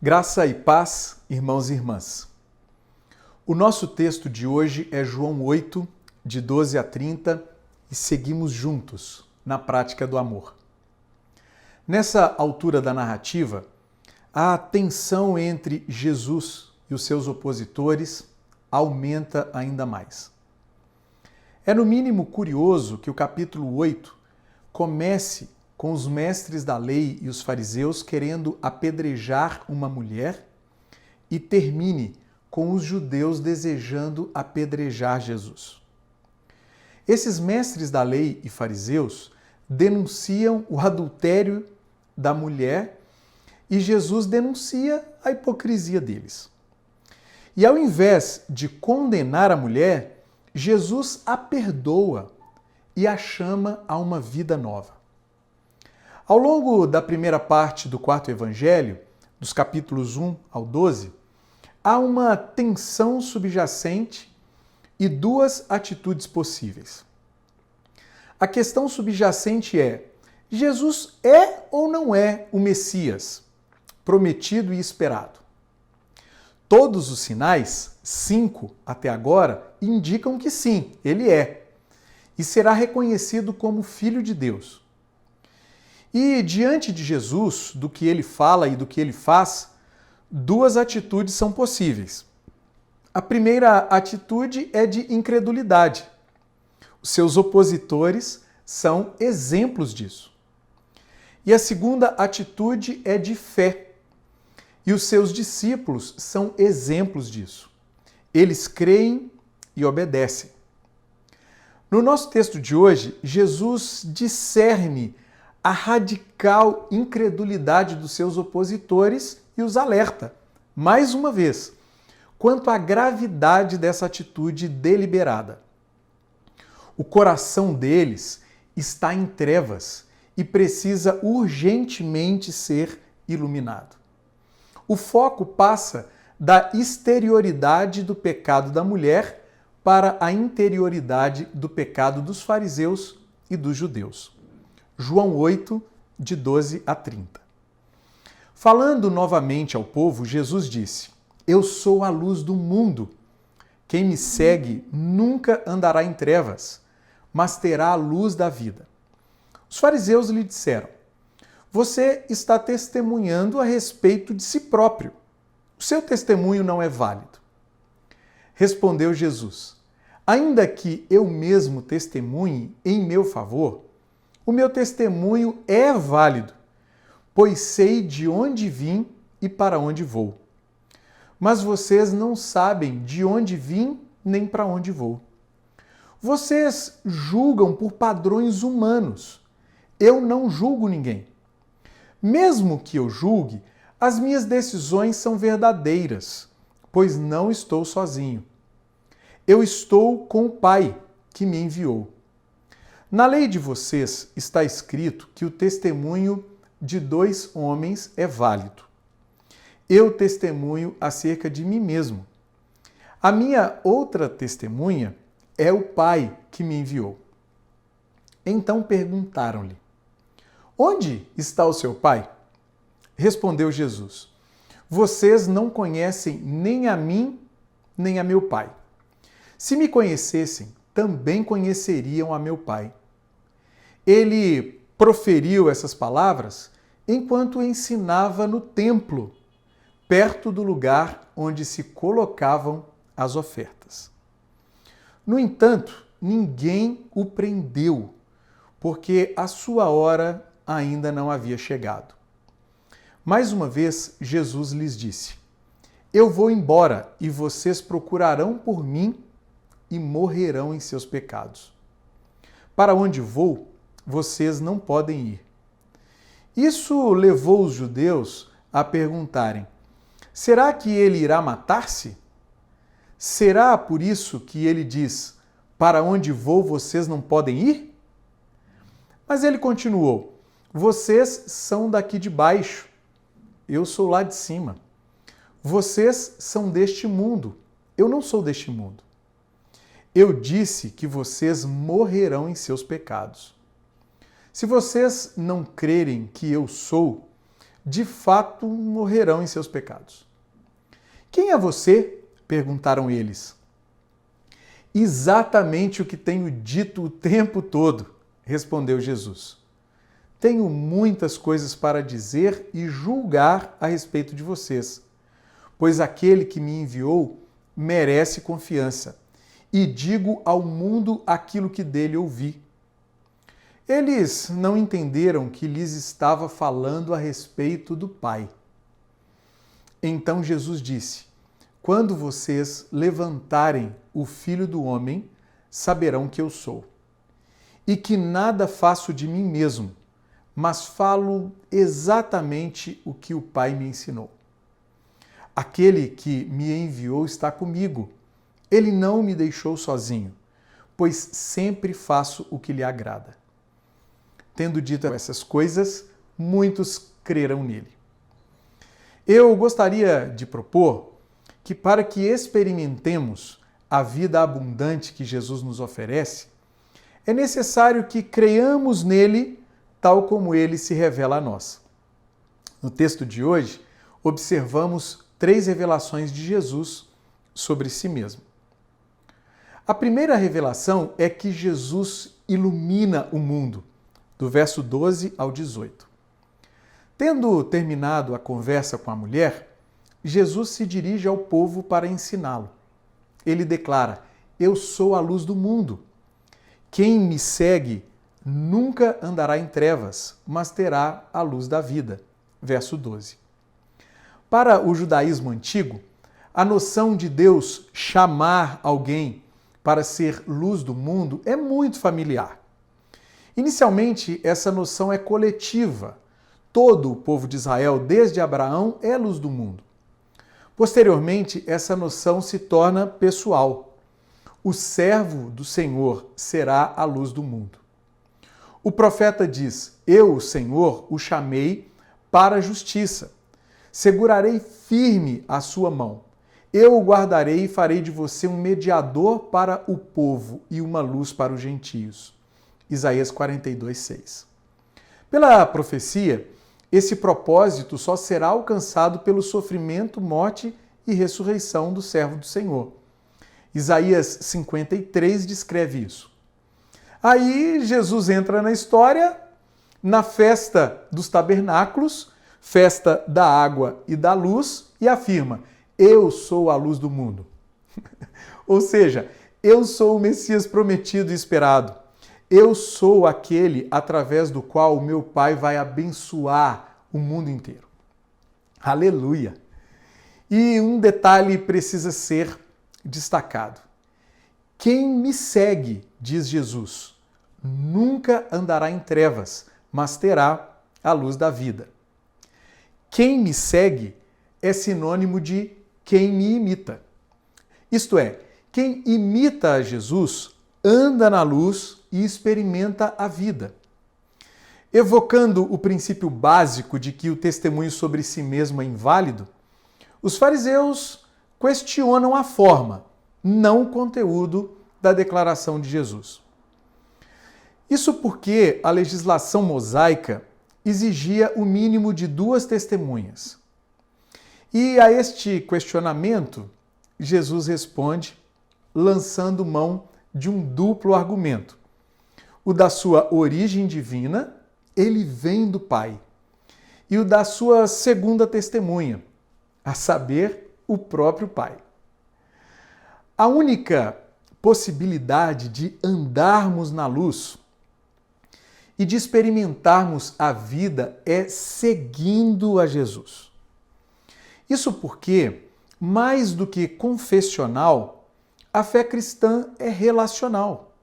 Graça e paz, irmãos e irmãs. O nosso texto de hoje é João 8, de 12 a 30, e seguimos juntos na prática do amor. Nessa altura da narrativa, a tensão entre Jesus e os seus opositores aumenta ainda mais. É no mínimo curioso que o capítulo 8 comece com os mestres da lei e os fariseus querendo apedrejar uma mulher e termine com os judeus desejando apedrejar Jesus. Esses mestres da lei e fariseus denunciam o adultério da mulher e Jesus denuncia a hipocrisia deles. E ao invés de condenar a mulher, Jesus a perdoa e a chama a uma vida nova. Ao longo da primeira parte do quarto evangelho, dos capítulos 1 ao 12, há uma tensão subjacente e duas atitudes possíveis. A questão subjacente é: Jesus é ou não é o Messias, prometido e esperado? Todos os sinais, 5 até agora, indicam que sim, ele é, e será reconhecido como Filho de Deus. E diante de Jesus, do que ele fala e do que ele faz, duas atitudes são possíveis. A primeira atitude é de incredulidade. Os seus opositores são exemplos disso. E a segunda atitude é de fé. E os seus discípulos são exemplos disso. Eles creem e obedecem. No nosso texto de hoje, Jesus discerne a radical incredulidade dos seus opositores e os alerta, mais uma vez, quanto à gravidade dessa atitude deliberada. O coração deles está em trevas e precisa urgentemente ser iluminado. O foco passa da exterioridade do pecado da mulher para a interioridade do pecado dos fariseus e dos judeus. João 8, de 12 a 30. Falando novamente ao povo, Jesus disse: Eu sou a luz do mundo. Quem me segue nunca andará em trevas, mas terá a luz da vida. Os fariseus lhe disseram: Você está testemunhando a respeito de si próprio. O seu testemunho não é válido. Respondeu Jesus: Ainda que eu mesmo testemunhe em meu favor, o meu testemunho é válido, pois sei de onde vim e para onde vou. Mas vocês não sabem de onde vim nem para onde vou. Vocês julgam por padrões humanos. Eu não julgo ninguém. Mesmo que eu julgue, as minhas decisões são verdadeiras, pois não estou sozinho. Eu estou com o Pai que me enviou. Na lei de vocês está escrito que o testemunho de 2 homens é válido. Eu testemunho acerca de mim mesmo. A minha outra testemunha é o Pai que me enviou. Então perguntaram-lhe: Onde está o seu Pai? Respondeu Jesus: Vocês não conhecem nem a mim, nem a meu Pai. Se me conhecessem, também conheceriam a meu Pai. Ele proferiu essas palavras enquanto ensinava no templo, perto do lugar onde se colocavam as ofertas. No entanto, ninguém o prendeu, porque a sua hora ainda não havia chegado. Mais uma vez, Jesus lhes disse: Eu vou embora e vocês procurarão por mim e morrerão em seus pecados. Para onde vou, vocês não podem ir. Isso levou os judeus a perguntarem: Será que ele irá matar-se? Será por isso que ele diz: Para onde vou, vocês não podem ir? Mas ele continuou: Vocês são daqui de baixo, eu sou lá de cima. Vocês são deste mundo, eu não sou deste mundo. Eu disse que vocês morrerão em seus pecados. Se vocês não crerem que eu sou, de fato morrerão em seus pecados. Quem é você? Perguntaram eles. Exatamente o que tenho dito o tempo todo, respondeu Jesus. Tenho muitas coisas para dizer e julgar a respeito de vocês, pois aquele que me enviou merece confiança, e digo ao mundo aquilo que dele ouvi. Eles não entenderam que lhes estava falando a respeito do Pai. Então Jesus disse: quando vocês levantarem o Filho do Homem, saberão que eu sou, e que nada faço de mim mesmo, mas falo exatamente o que o Pai me ensinou. Aquele que me enviou está comigo. Ele não me deixou sozinho, pois sempre faço o que lhe agrada. Tendo dito essas coisas, muitos creram nele. Eu gostaria de propor que, para que experimentemos a vida abundante que Jesus nos oferece, é necessário que creiamos nele tal como ele se revela a nós. No texto de hoje, observamos 3 revelações de Jesus sobre si mesmo. A primeira revelação é que Jesus ilumina o mundo, do verso 12 ao 18. Tendo terminado a conversa com a mulher, Jesus se dirige ao povo para ensiná-lo. Ele declara: eu sou a luz do mundo. Quem me segue nunca andará em trevas, mas terá a luz da vida. Verso 12. Para o judaísmo antigo, a noção de Deus chamar alguém para ser luz do mundo é muito familiar. Inicialmente, essa noção é coletiva. Todo o povo de Israel, desde Abraão, é luz do mundo. Posteriormente, essa noção se torna pessoal. O servo do Senhor será a luz do mundo. O profeta diz: eu, o Senhor, o chamei para a justiça. Segurarei firme a sua mão. Eu o guardarei e farei de você um mediador para o povo e uma luz para os gentios. Isaías 42:6. Pela profecia, esse propósito só será alcançado pelo sofrimento, morte e ressurreição do servo do Senhor. Isaías 53 descreve isso. Aí Jesus entra na história, na festa dos tabernáculos, festa da água e da luz, e afirma: eu sou a luz do mundo. Ou seja, eu sou o Messias prometido e esperado. Eu sou aquele através do qual o meu Pai vai abençoar o mundo inteiro. Aleluia! E um detalhe precisa ser destacado. Quem me segue, diz Jesus, nunca andará em trevas, mas terá a luz da vida. Quem me segue é sinônimo de quem me imita. Isto é, quem imita a Jesus anda na luz e experimenta a vida. Evocando o princípio básico de que o testemunho sobre si mesmo é inválido, os fariseus questionam a forma, não o conteúdo da declaração de Jesus. Isso porque a legislação mosaica exigia o mínimo de 2 testemunhas. E a este questionamento, Jesus responde lançando mão de um duplo argumento. O da sua origem divina, ele vem do Pai. E o da sua segunda testemunha, a saber, o próprio Pai. A única possibilidade de andarmos na luz e de experimentarmos a vida é seguindo a Jesus. Isso porque, mais do que confessional, a fé cristã é relacional.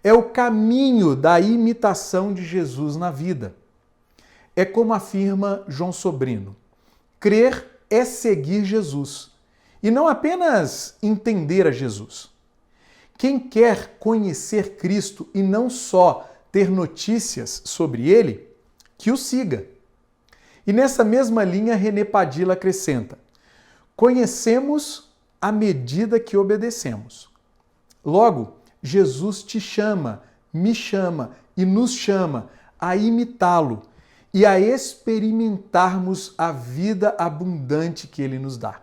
É o caminho da imitação de Jesus na vida. É como afirma João Sobrino: crer é seguir Jesus, e não apenas entender a Jesus. Quem quer conhecer Cristo e não só ter notícias sobre ele, que o siga. E nessa mesma linha, René Padilla acrescenta: conhecemos à medida que obedecemos. Logo, Jesus te chama, me chama e nos chama a imitá-lo e a experimentarmos a vida abundante que Ele nos dá.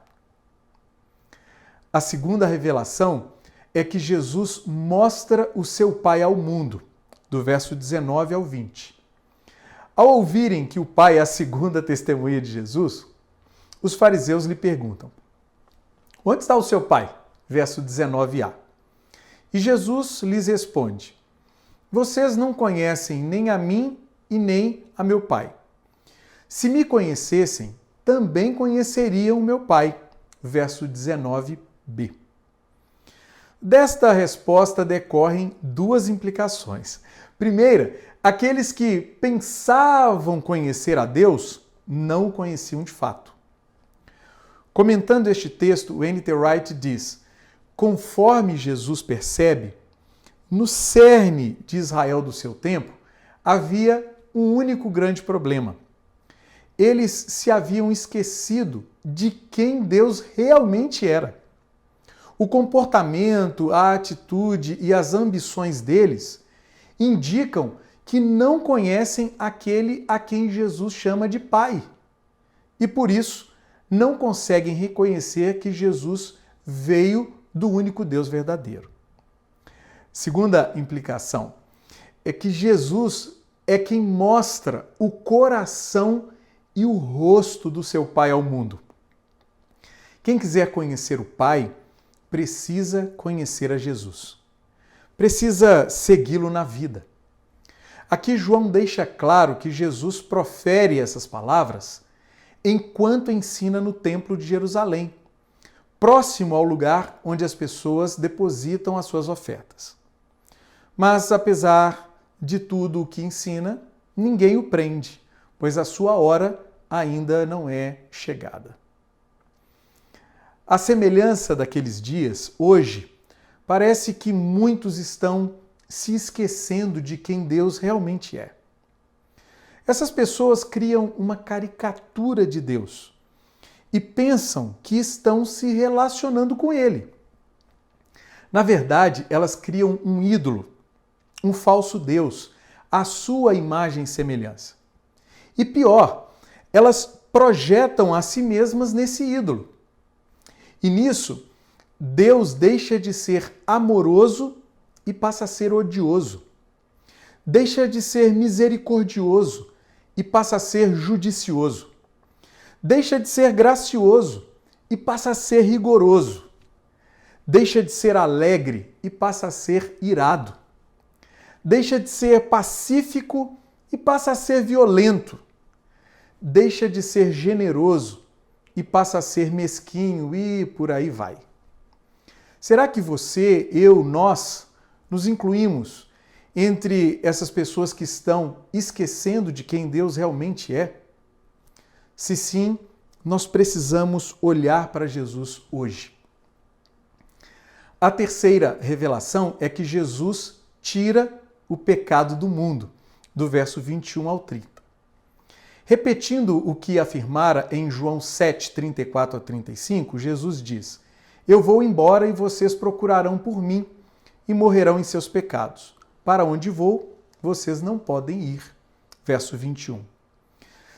A segunda revelação é que Jesus mostra o seu Pai ao mundo, do verso 19 ao 20. Ao ouvirem que o Pai é a segunda testemunha de Jesus, os fariseus lhe perguntam: onde está o seu Pai? Verso 19a. E Jesus lhes responde: vocês não conhecem nem a mim e nem a meu Pai. Se me conhecessem, também conheceriam meu Pai. Verso 19b. Desta resposta decorrem duas implicações. Primeira, aqueles que pensavam conhecer a Deus não o conheciam de fato. Comentando este texto, N.T. Wright diz: conforme Jesus percebe, no cerne de Israel do seu tempo havia um único grande problema. Eles se haviam esquecido de quem Deus realmente era. O comportamento, a atitude e as ambições deles indicam que não conhecem aquele a quem Jesus chama de Pai. E por isso não conseguem reconhecer que Jesus veio do único Deus verdadeiro. Segunda implicação é que Jesus é quem mostra o coração e o rosto do seu Pai ao mundo. Quem quiser conhecer o Pai precisa conhecer a Jesus. Precisa segui-lo na vida. Aqui João deixa claro que Jesus profere essas palavras enquanto ensina no Templo de Jerusalém, próximo ao lugar onde as pessoas depositam as suas ofertas. Mas, apesar de tudo o que ensina, ninguém o prende, pois a sua hora ainda não é chegada. À semelhança daqueles dias, hoje, parece que muitos estão se esquecendo de quem Deus realmente é. Essas pessoas criam uma caricatura de Deus e pensam que estão se relacionando com Ele. Na verdade, elas criam um ídolo, um falso Deus, à sua imagem e semelhança. E pior, elas projetam a si mesmas nesse ídolo. E nisso, Deus deixa de ser amoroso e passa a ser odioso. Deixa de ser misericordioso e passa a ser judicioso. Deixa de ser gracioso e passa a ser rigoroso. Deixa de ser alegre e passa a ser irado. Deixa de ser pacífico e passa a ser violento. Deixa de ser generoso e passa a ser mesquinho e por aí vai. Será que você, eu, nós nos incluímos entre essas pessoas que estão esquecendo de quem Deus realmente é? Se sim, nós precisamos olhar para Jesus hoje. A terceira revelação é que Jesus tira o pecado do mundo, do verso 21 ao 30. Repetindo o que afirmara em João 7, 34 a 35, Jesus diz: eu vou embora e vocês procurarão por mim e morrerão em seus pecados. Para onde vou, vocês não podem ir. Verso 21.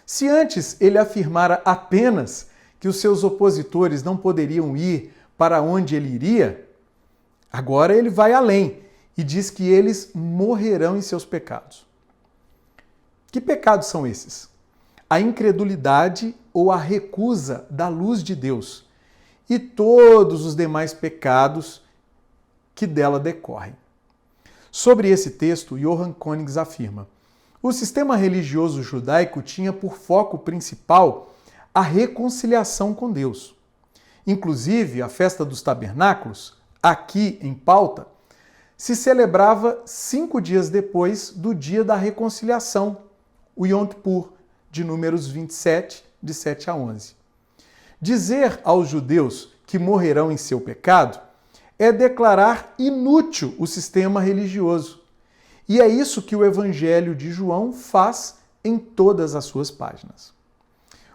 Se antes ele afirmara apenas que os seus opositores não poderiam ir para onde ele iria, agora ele vai além e diz que eles morrerão em seus pecados. Que pecados são esses? A incredulidade ou a recusa da luz de Deus e todos os demais pecados que dela decorrem. Sobre esse texto, Johann Königs afirma: o sistema religioso judaico tinha por foco principal a reconciliação com Deus. Inclusive, a festa dos tabernáculos, aqui em pauta, se celebrava 5 dias depois do dia da reconciliação, o Yom Kippur, de Números 27, de 7 a 11. Dizer aos judeus que morrerão em seu pecado é declarar inútil o sistema religioso. E é isso que o Evangelho de João faz em todas as suas páginas.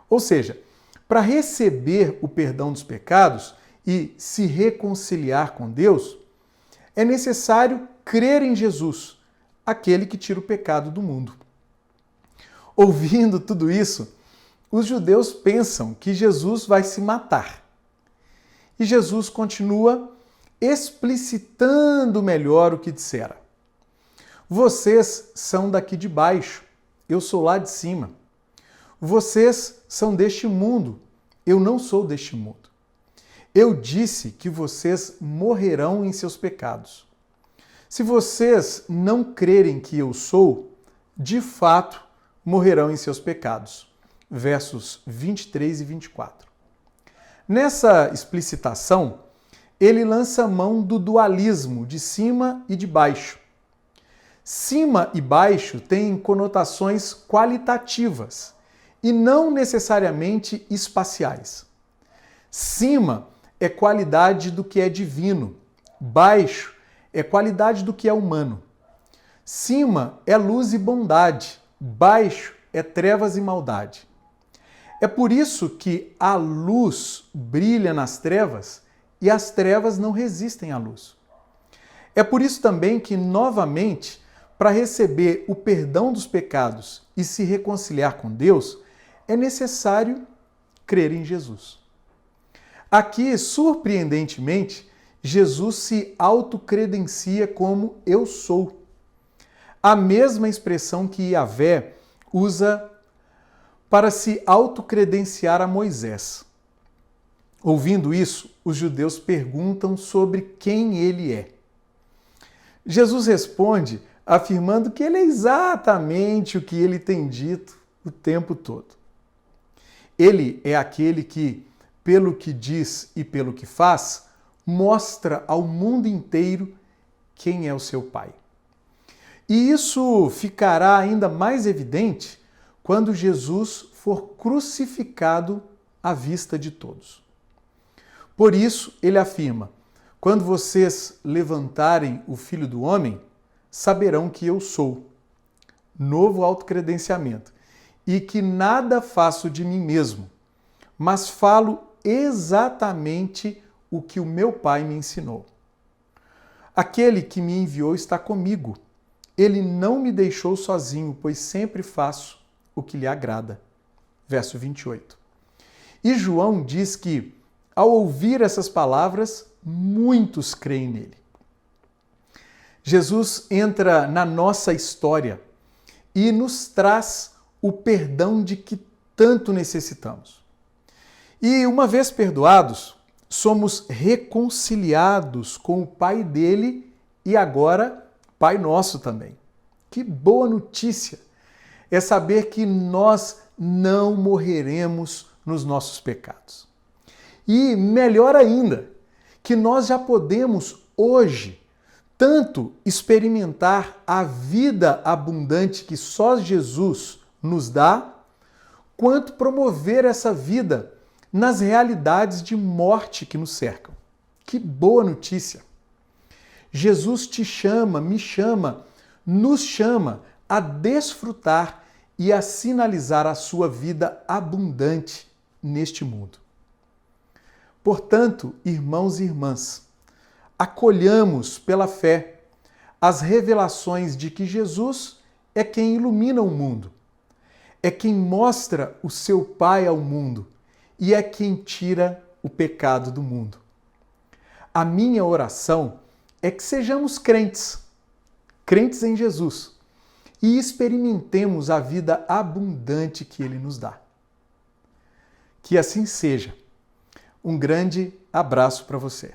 Ou seja, para receber o perdão dos pecados e se reconciliar com Deus, é necessário crer em Jesus, aquele que tira o pecado do mundo. Ouvindo tudo isso, os judeus pensam que Jesus vai se matar. E Jesus continua explicitando melhor o que dissera. Vocês são daqui de baixo, eu sou lá de cima. Vocês são deste mundo, eu não sou deste mundo. Eu disse que vocês morrerão em seus pecados. Se vocês não crerem que eu sou, de fato morrerão em seus pecados. Versos 23 e 24. Nessa explicitação, ele lança mão do dualismo de cima e de baixo. Cima e baixo têm conotações qualitativas e não necessariamente espaciais. Cima é qualidade do que é divino, baixo é qualidade do que é humano. Cima é luz e bondade, baixo é trevas e maldade. É por isso que a luz brilha nas trevas e as trevas não resistem à luz. É por isso também que, novamente, para receber o perdão dos pecados e se reconciliar com Deus, é necessário crer em Jesus. Aqui, surpreendentemente, Jesus se autocredencia como eu sou. A mesma expressão que Yahvé usa para se autocredenciar a Moisés. Ouvindo isso, os judeus perguntam sobre quem ele é. Jesus responde afirmando que ele é exatamente o que ele tem dito o tempo todo. Ele é aquele que, pelo que diz e pelo que faz, mostra ao mundo inteiro quem é o seu Pai. E isso ficará ainda mais evidente quando Jesus for crucificado à vista de todos. Por isso, ele afirma: quando vocês levantarem o Filho do Homem, saberão que eu sou. Novo autocredenciamento. E que nada faço de mim mesmo, mas falo exatamente o que o meu Pai me ensinou. Aquele que me enviou está comigo. Ele não me deixou sozinho, pois sempre faço o que lhe agrada. Verso 28. E João diz que, ao ouvir essas palavras, muitos creem nele. Jesus entra na nossa história e nos traz o perdão de que tanto necessitamos. E uma vez perdoados, somos reconciliados com o Pai dele e agora Pai nosso também. Que boa notícia é saber que nós não morreremos nos nossos pecados. E melhor ainda, que nós já podemos hoje tanto experimentar a vida abundante que só Jesus nos dá, quanto promover essa vida nas realidades de morte que nos cercam. Que boa notícia! Jesus te chama, me chama, nos chama a desfrutar e a sinalizar a sua vida abundante neste mundo. Portanto, irmãos e irmãs, acolhamos pela fé as revelações de que Jesus é quem ilumina o mundo, é quem mostra o seu Pai ao mundo e é quem tira o pecado do mundo. A minha oração é que sejamos crentes, crentes em Jesus, e experimentemos a vida abundante que Ele nos dá. Que assim seja. Um grande abraço para você.